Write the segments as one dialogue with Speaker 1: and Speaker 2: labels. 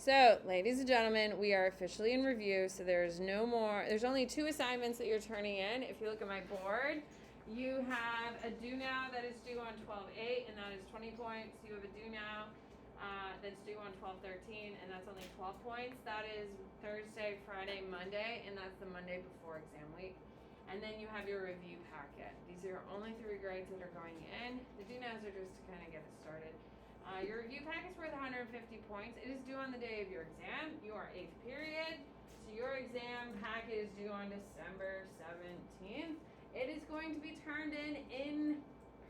Speaker 1: So, ladies and gentlemen, we are officially in review, so there's only 2 assignments that you're turning in. If you look at my board, you have a due now that is due on 12/8, and that is 20 points. You have a due now that's due on 12/13, and that's only 12 points. That is Thursday, Friday, Monday, and that's the Monday before exam week. And then you have your review packet. These are only 3 grades that are going in. The due nows are just to kind of get us started. Your review packet's worth 150 points. It is due on the day of your exam. You are 8th period. So your exam packet is due on December 17th. It is going to be turned in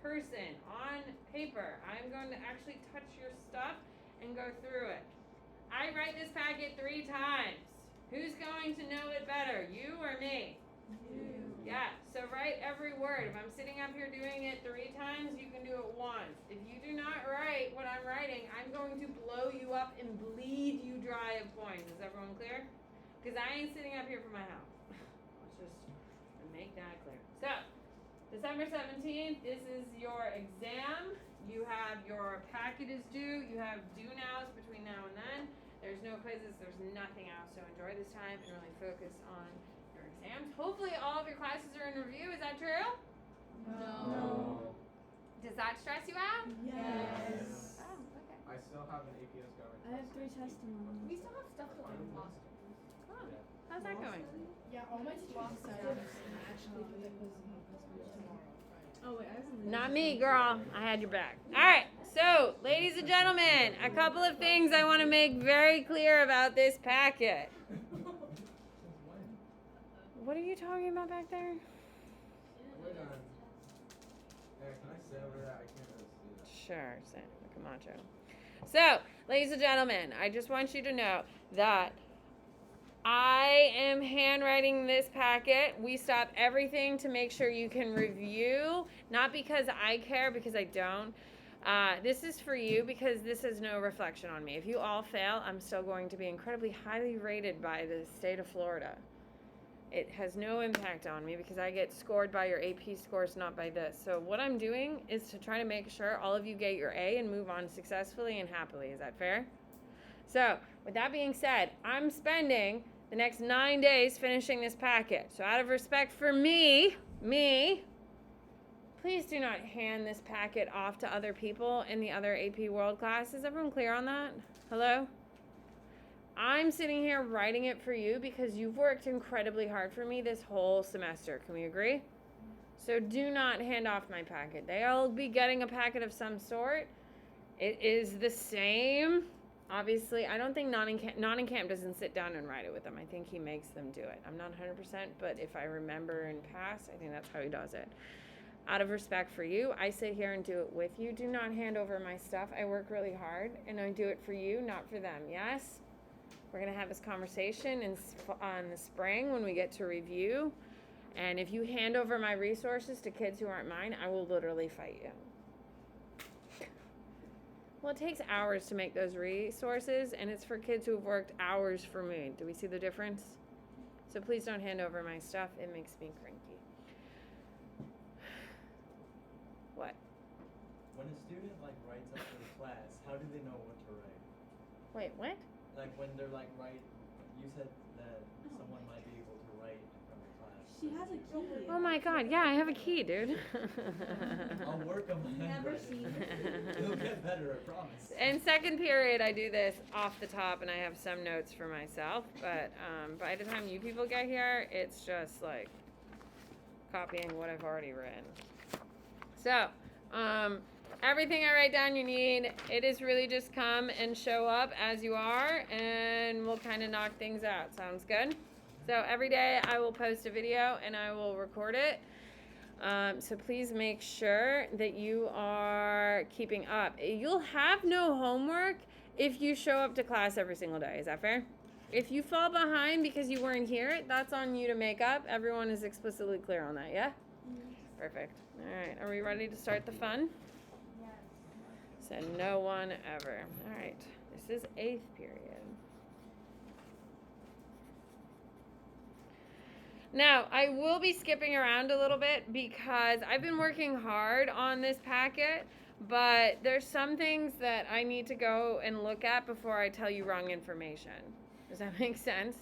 Speaker 1: person, on paper. I'm going to actually touch your stuff and go through it. I write this packet 3 times. Who's going to know it better, you or me? You. Yeah, so write every word. If I'm sitting up here doing it 3 times, you can do it once. If you do not write what I'm writing, I'm going to blow you up and bleed you dry of points. Is everyone clear? Because I ain't sitting up here for my health. Let's just make that clear. So, December 17th, this is your exam. You have your packet is due. You have due nows between now and then. There's no quizzes. There's nothing else. So enjoy this time and really focus on your exams. Hopefully all of your classes are in review. Is that true?
Speaker 2: No.
Speaker 1: Does that stress you out?
Speaker 2: Yes.
Speaker 1: Oh, okay.
Speaker 3: I still have an APS going.
Speaker 2: I have 3 testimonies.
Speaker 4: We still have stuff to learn from Boston.
Speaker 1: Oh, how's that going?
Speaker 4: Yeah, all my teachers decided actually for the quiz tomorrow.
Speaker 2: Oh wait, I was in the
Speaker 1: Not me, girl. I had your back. All right. So, ladies and gentlemen, a couple of things I want to make very clear about this packet. What are you talking about back there?
Speaker 3: Wait on. Hey, can I say over that? I can't really see that.
Speaker 1: Sure, Sam Camacho. So, ladies and gentlemen, I just want you to know that I am handwriting this packet. We stop everything to make sure you can review, not because I care, because I don't. This is for you because this is no reflection on me. If you all fail, I'm still going to be incredibly highly rated by the state of Florida. It has no impact on me because I get scored by your AP scores, not by this. So what I'm doing is to try to make sure all of you get your A and move on successfully and happily. Is that fair? So with that being said, I'm spending the next 9 days finishing this packet. So out of respect for me, please do not hand this packet off to other people in the other AP World class. Is everyone clear on that? Hello? I'm sitting here writing it for you because you've worked incredibly hard for me this whole semester. Can we agree? So do not hand off my packet. They'll be getting a packet of some sort. It is the same. Obviously, I don't think Nottingham doesn't sit down and write it with them. I think he makes them do it. I'm not 100%, but if I remember in past, I think that's how he does it. Out of respect for you, I sit here and do it with you. Do not hand over my stuff. I work really hard, and I do it for you, not for them. Yes? We're going to have this conversation on the spring when we get to review. And if you hand over my resources to kids who aren't mine, I will literally fight you. Well, it takes hours to make those resources, and it's for kids who have worked hours for me. Do we see the difference? So please don't hand over my stuff. It makes me cranky. What?
Speaker 5: When a student writes up for the class, how do they know what to write?
Speaker 1: Wait, what?
Speaker 5: When they're you said that someone might be able to write from the class.
Speaker 2: She has a key.
Speaker 1: Oh my God, yeah, I have a key, dude.
Speaker 5: I'll work on my
Speaker 2: Never
Speaker 5: handwriting.
Speaker 2: seen it.
Speaker 5: It'll get better, I promise.
Speaker 1: In second period, I do this off the top, and I have some notes for myself. But by the time you people get here, it's just like copying what I've already written. So, everything I write down you need, it is really just come and show up as you are, and we'll kind of knock things out. Sounds good? So every day I will post a video and I will record it. So please make sure that you are keeping up. You'll have no homework if you show up to class every single day. Is that fair? If you fall behind because you weren't here, that's on you to make up. Everyone is explicitly clear on that, yeah? Perfect. All right, are we ready to start the fun? Said no one ever. All right, this is 8th period. Now, I will be skipping around a little bit because I've been working hard on this packet, But there's some things that I need to go and look at before I tell you wrong information. Does that make sense?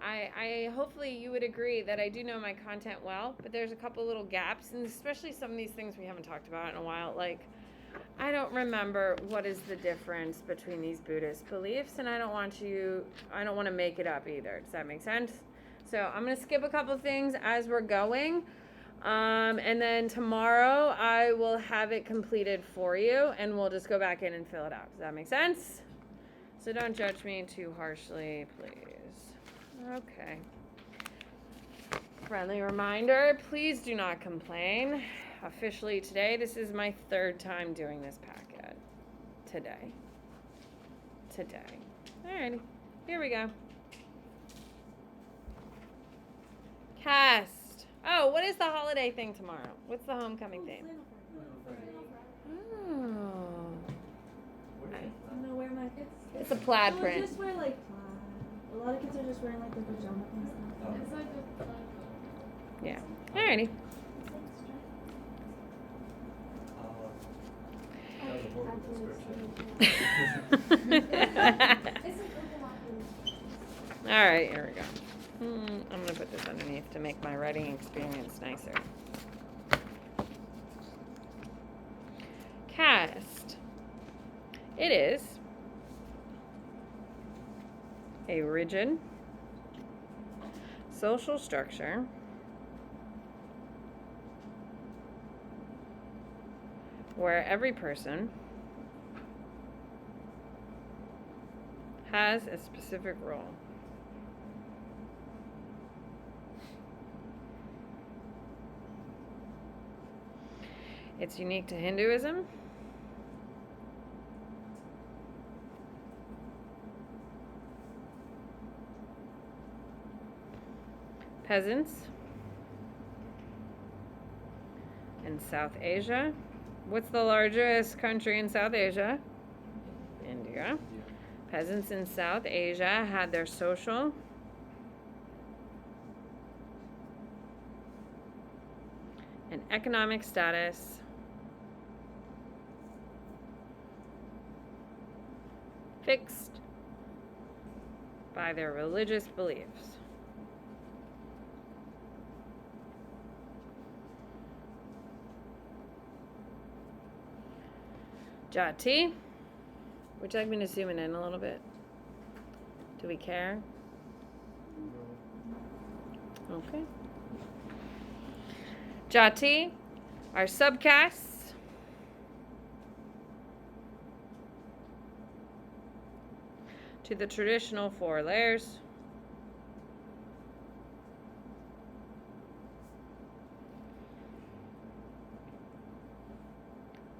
Speaker 1: I hopefully you would agree that I do know my content well, but there's a couple little gaps, and especially some of these things we haven't talked about in a while. Like, I don't remember what is the difference between these Buddhist beliefs, and I don't want to make it up either. Does that make sense? So I'm going to skip a couple things as we're going. And then tomorrow I will have it completed for you, and we'll just go back in and fill it out. Does that make sense? So don't judge me too harshly, please. Okay. Friendly reminder, please do not complain. Officially today, this is my 3rd time doing this packet. Today. Alrighty, here we go. Cast. Oh, what is the holiday thing tomorrow? What's the homecoming theme? Oh.
Speaker 2: No, where my
Speaker 1: It's a plaid
Speaker 2: so
Speaker 1: print.
Speaker 2: just wear like plaid. A lot of kids are just wearing like their pajamas and stuff.
Speaker 4: It's like a flag.
Speaker 1: Yeah. Alrighty.
Speaker 5: That was a horrible description.
Speaker 4: It's an overlap.
Speaker 1: All right, here we go. I'm going to put this underneath to make my writing experience nicer. Caste. It is a rigid social structure where every person has a specific role. It's unique to Hinduism. Peasants in South Asia. What's the largest country in South Asia? India. Peasants in South Asia had their social and economic status fixed by their religious beliefs. Jati. Would you like me to zoom in a little bit? Do we care? Okay. Jati are subcastes to the traditional 4 layers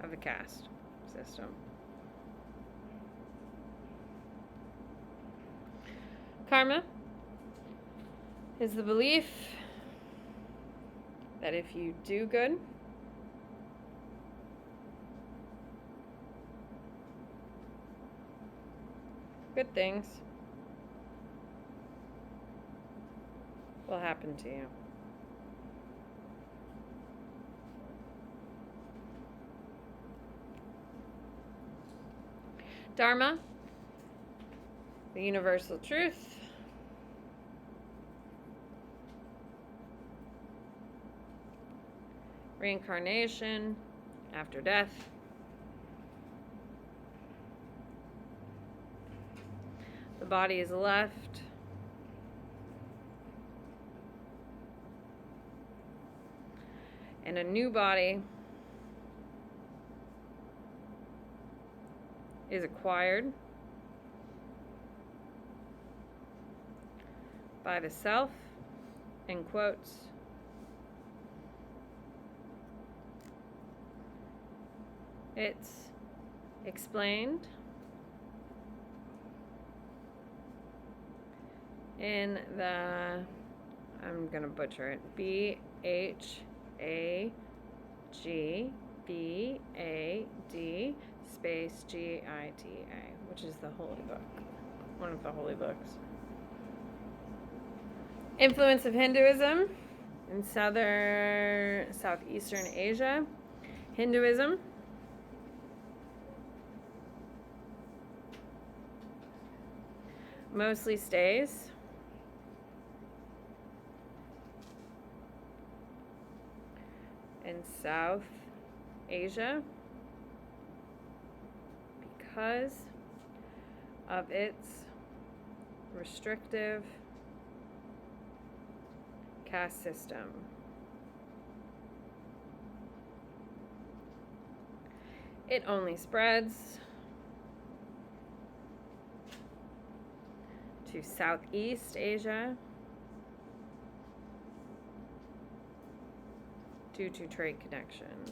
Speaker 1: of the caste system. Karma is the belief that if you do good, good things will happen to you. Dharma, the universal truth. Reincarnation after death. The body is left. And a new body is acquired by the self, in quotes, it's explained in the, I'm going to butcher it, BHAGBAD space GITA, which is the holy book, one of the holy books. Influence of Hinduism in southeastern Asia. Hinduism mostly stays. In South Asia because of its restrictive caste system. It only spreads to Southeast Asia due to trade connections.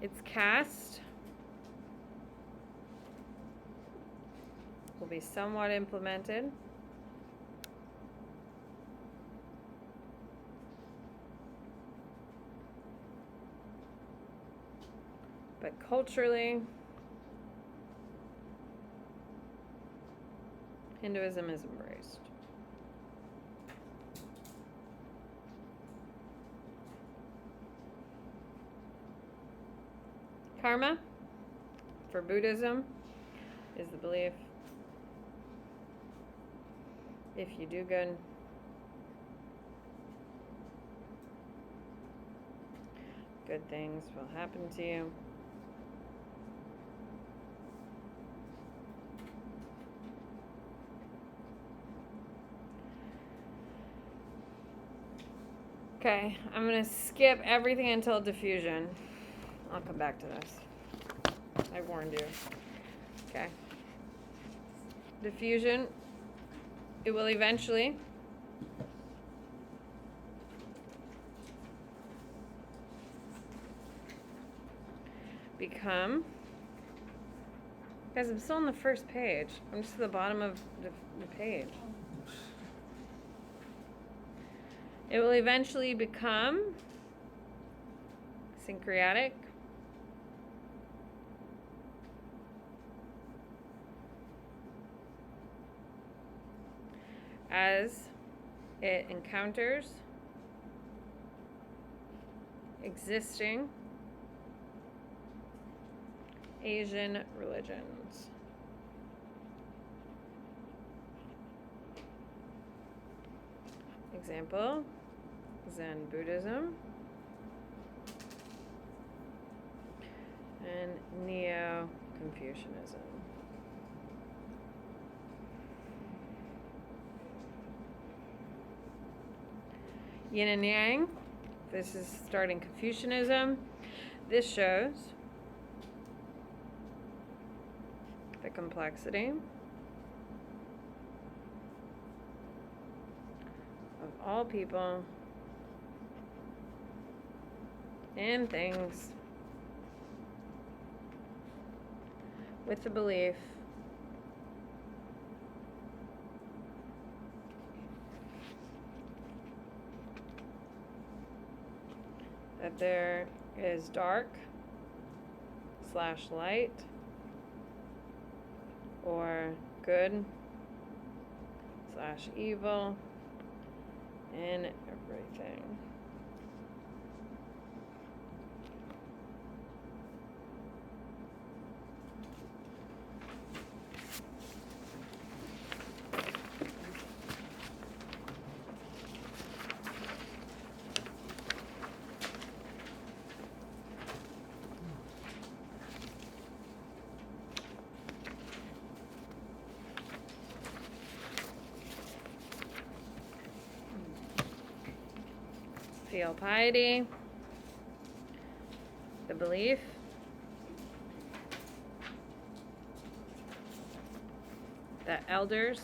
Speaker 1: Its caste will be somewhat implemented. But culturally, Hinduism is embraced. Karma, for Buddhism, is the belief if you do good, good things will happen to you. Okay, I'm going to skip everything until diffusion. I'll come back to this. I warned you. Okay. Diffusion, it will eventually become, guys, I'm still on the first page. I'm just at the bottom of the page. It will eventually become syncretic, as it encounters existing Asian religions. Example, Zen Buddhism and Neo-Confucianism. Yin and Yang, this is starting Confucianism. This shows the complexity of all people and things with the belief that there is dark / light or good / evil in everything. Filial piety, the belief that elders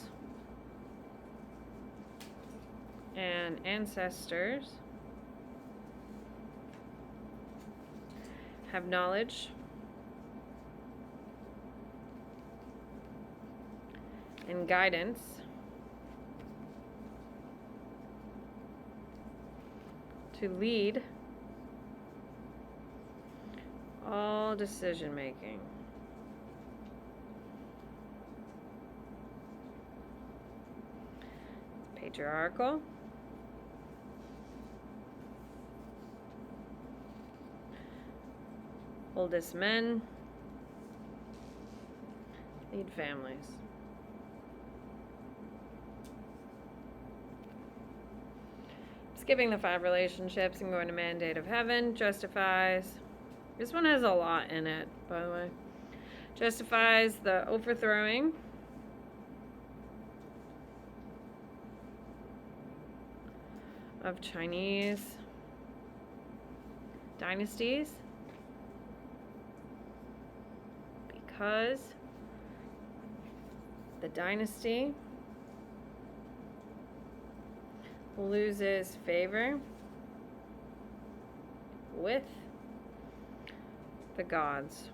Speaker 1: and ancestors have knowledge and guidance to lead all decision making. Patriarchal, Oldest men lead families. Skipping the 5 relationships and going to mandate of heaven. Justifies. This one has a lot in it, by the way. Justifies the overthrowing of Chinese dynasties because the dynasty loses favor with the gods.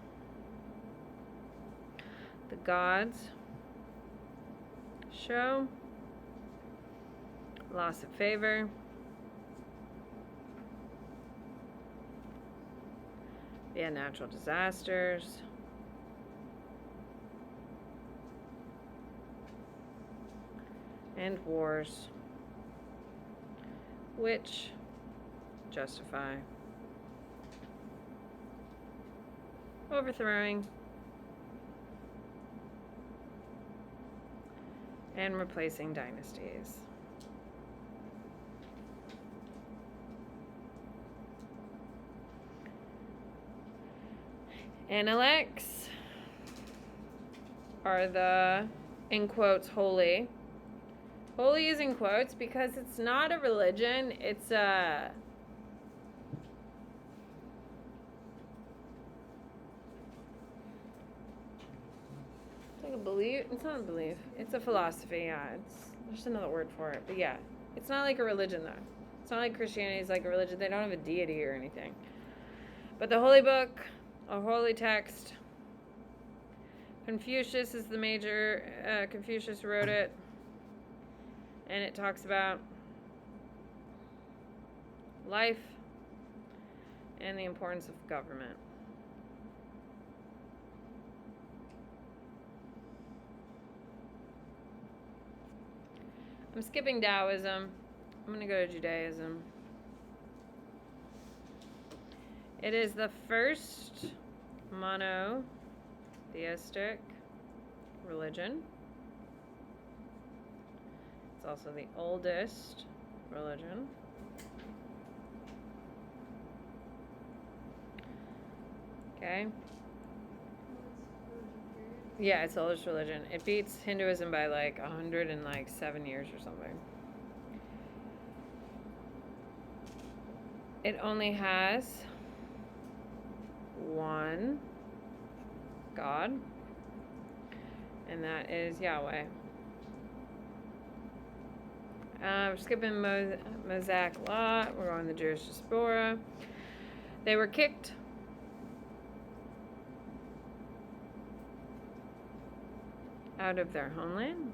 Speaker 1: The gods show loss of favor via natural disasters, and wars, which justify overthrowing and replacing dynasties. Analects are the, in quotes, holy. Holy is in quotes because it's not a religion, it's a like a belief. It's not a belief. It's a philosophy, yeah. There's another word for it. But yeah. It's not like a religion though. It's not like Christianity is like a religion. They don't have a deity or anything. But the holy book, a holy text. Confucius is the major, Confucius wrote it. And it talks about life and the importance of government. I'm skipping Taoism. I'm going to go to Judaism. It is the first monotheistic religion. It's also the oldest religion. Okay. Yeah, it's the oldest religion. It beats Hinduism by like 107 years or something. It only has one God, and that is Yahweh. We're skipping Mosaic Law. We're on the Jewish diaspora. They were kicked out of their homeland.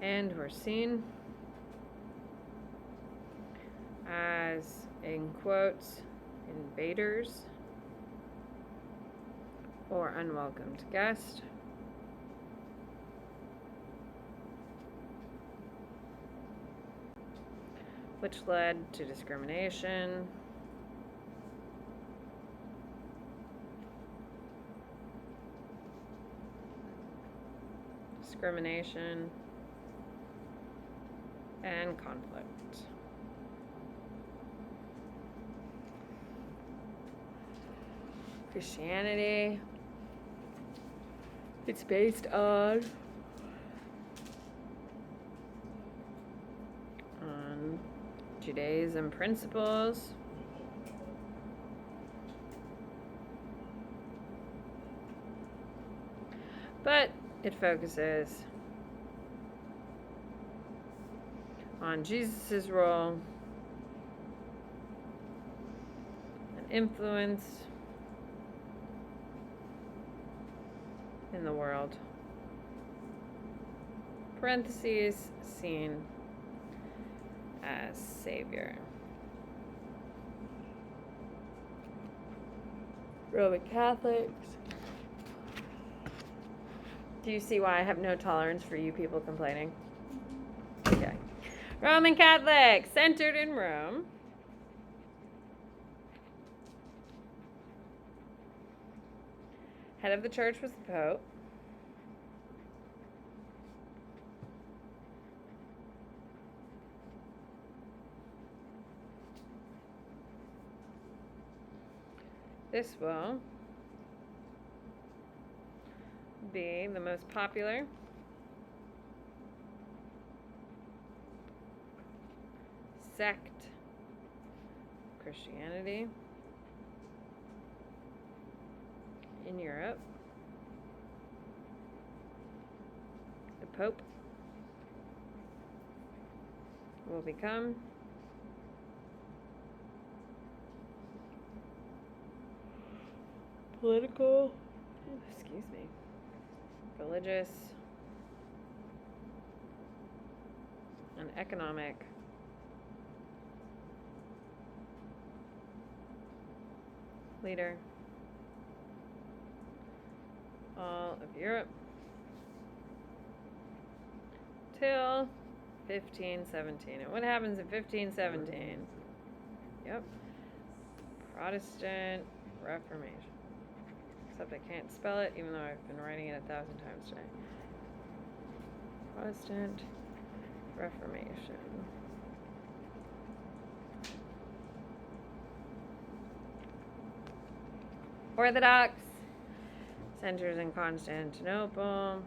Speaker 1: And were seen as, in quotes, invaders or unwelcomed guests. Which led to discrimination. And conflict. Christianity. It's based on Judaism principles. But it focuses on Jesus' role and influence in the world. Parentheses, seen as Savior. Roman Catholics. Do you see why I have no tolerance for you people complaining? Okay. Roman Catholic, centered in Rome. Head of the church was the Pope. This will be the most popular sect Christianity in Europe. The Pope will become political, excuse me, religious, and economic leader all of Europe till 1517. And what happens in 1517? Yep. Protestant Reformation. Except I can't spell it, even though I've been writing it 1,000 times today. Protestant Reformation. Orthodox centers in Constantinople.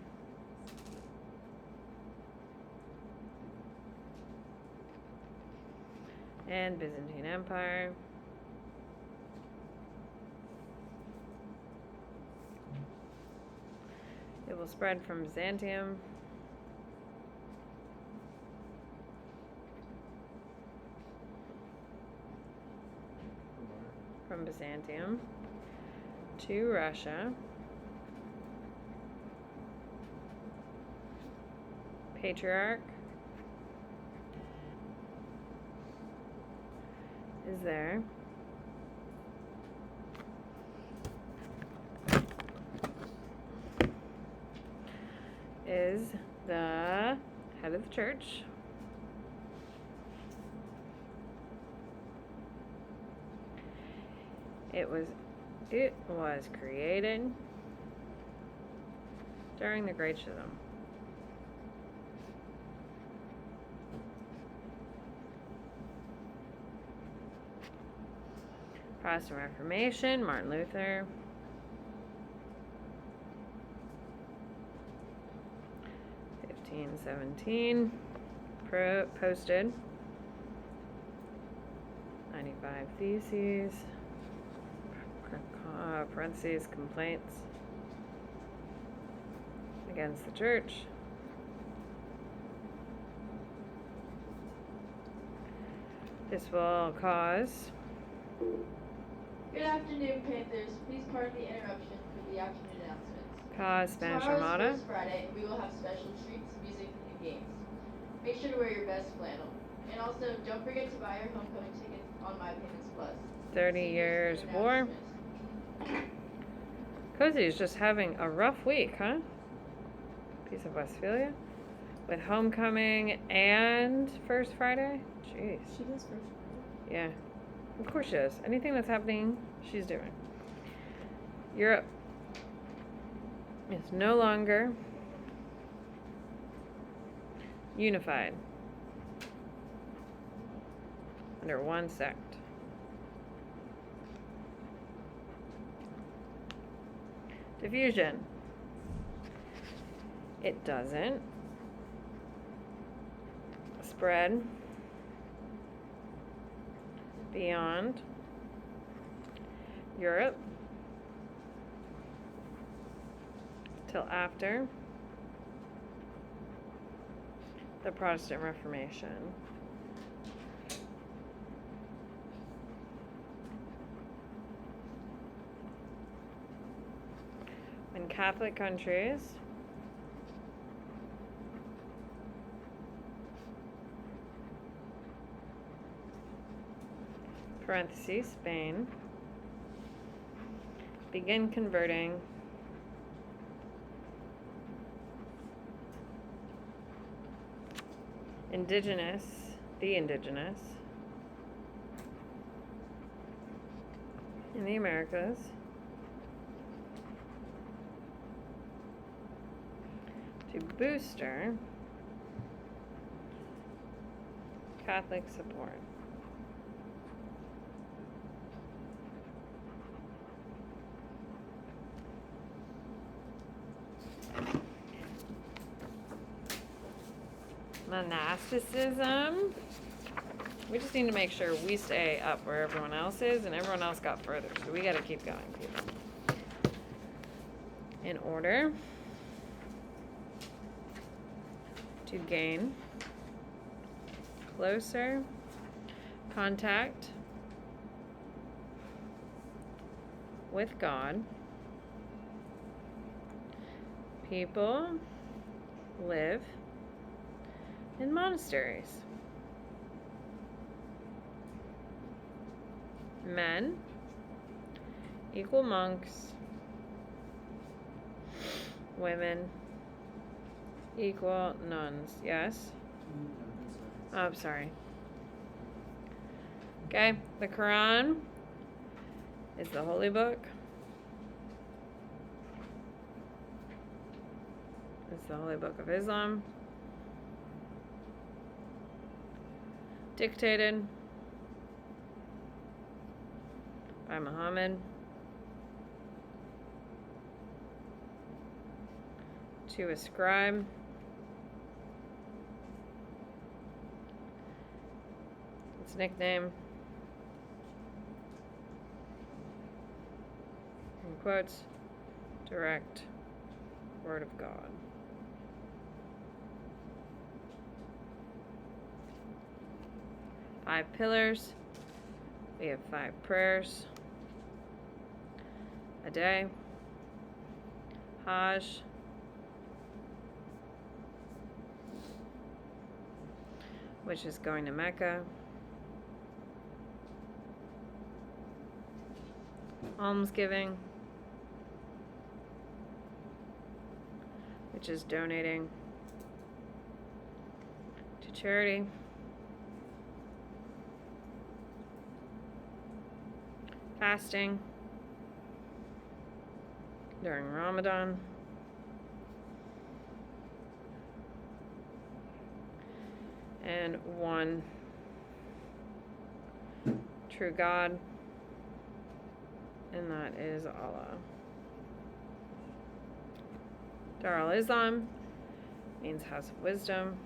Speaker 1: And Byzantine Empire. It will spread from Byzantium to Russia, Patriarch is there. Is the head of the church. It was created during the Great Schism. Protestant Reformation, Martin Luther. Posted 95 theses, parentheses, complaints against the church. This will cause.
Speaker 6: Good afternoon, Panthers. Please pardon the interruption for the afternoon announcements.
Speaker 1: Cause Spanish
Speaker 6: Tomorrow's
Speaker 1: Armada.
Speaker 6: First Friday, we will have special treats, music, and games. Make sure to wear your best flannel. And also, don't forget to buy your homecoming tickets on My Payments Plus.
Speaker 1: 30
Speaker 6: See you
Speaker 1: years
Speaker 6: for
Speaker 1: war.
Speaker 6: announcements.
Speaker 1: Cozy is just having a rough week, huh? Piece of Westphalia. With homecoming and First Friday? Jeez.
Speaker 2: She does first.
Speaker 1: Yeah. Of course she does. Anything that's happening, she's doing. Europe is no longer unified under one sect. Diffusion. It doesn't spread beyond Europe till after the Protestant Reformation. In Catholic countries, parentheses, Spain, begin converting indigenous the indigenous in the Americas, to booster Catholic support. Monasticism. We just need to make sure we stay up where everyone else is, and everyone else got further, so we got to keep going, people. In order to gain closer contact with God, people live in monasteries. Men equal monks. Women equal nuns. Yes? Oh, I'm sorry. Okay, the Quran is the holy book. It's the holy book of Islam. Dictated by Muhammad to a scribe. Its nickname, in quotes, direct word of God. Five pillars. We have 5 prayers a day. Hajj. Which is going to Mecca. Almsgiving. Which is donating to charity. Fasting during Ramadan. And one true God, and that is Allah. Dar al-Islam means house of wisdom.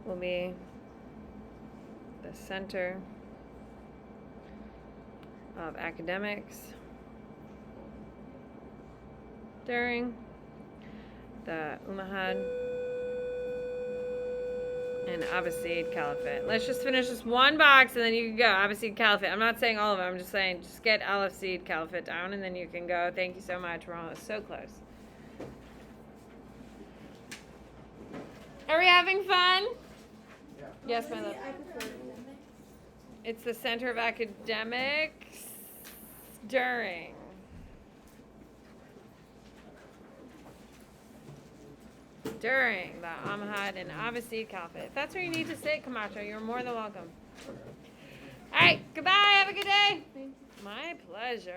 Speaker 1: Will be the center of academics during the Umayyad and Abbasid Caliphate. Let's just finish this one box and then you can go. Abbasid Caliphate. I'm not saying all of them. I'm just saying just get Abbasid Caliphate down and then you can go. Thank you so much. We're almost so close. Are we having fun?
Speaker 3: Yeah.
Speaker 1: Yes, my love.
Speaker 2: I prefer academic.
Speaker 1: It's the center of academics during the Umayyad and Abbasid Caliphate. If that's where you need to sit, Camacho, you're more than welcome. All right, goodbye. Have a good day.
Speaker 2: Thank you.
Speaker 1: My pleasure.